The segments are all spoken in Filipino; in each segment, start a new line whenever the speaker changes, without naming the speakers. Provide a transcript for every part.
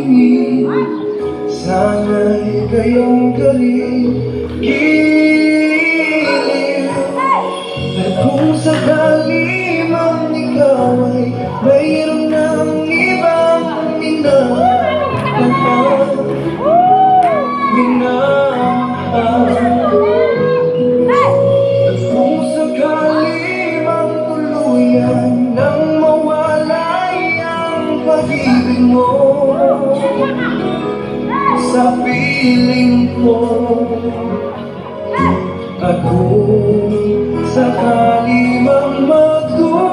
tingin, sana'y kayong gilid. At kung sakali mang ikaw ay mayroon ng ibang minamahal, at kung sakali mang tuluyan nang mawalay ang pag-ibig mo sa piling ko, at kung sakali mang magdusa,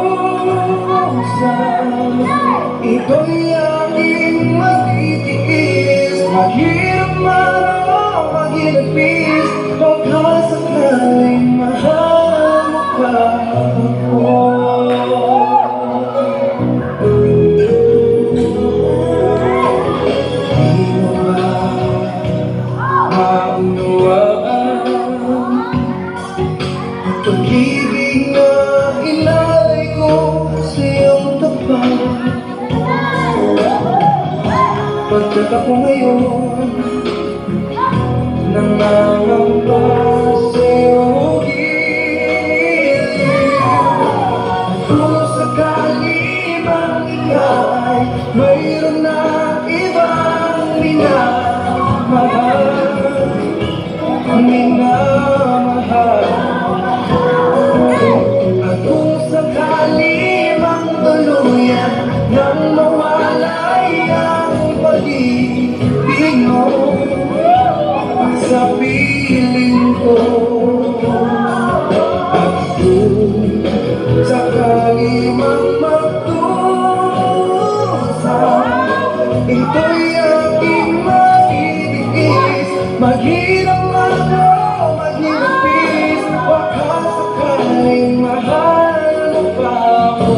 ito'y aking matitiis. Maghirap man o maghilapis, baka sakaling mahal mo pa ako. Di mo ba maunawaan ang pag-ibig na inalay ko sa iyong tapat? Pagkat ako ngayon nangangamba sa iyong gilid, kung sakali bang ikaw ay mayroon na ibang minamahal, at kung sakali mang tuluyan nang mawalay ang pag-ibig mo sa piling ko, at kung sakali mang magdusa, ito'y aking matitiis. Maghirap man o maghilapis, baka sakaling mahal mo pa ako.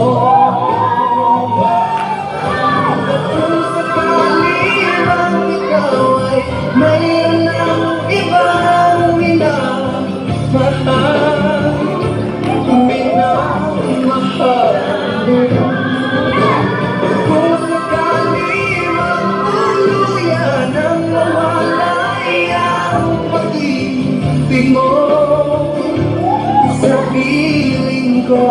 Kung sakali mang ikaw ay mayroon ng ibang minamahal, kung sakali mang tuluyan ang mawalay ang pag-ibig mo sa piling ko,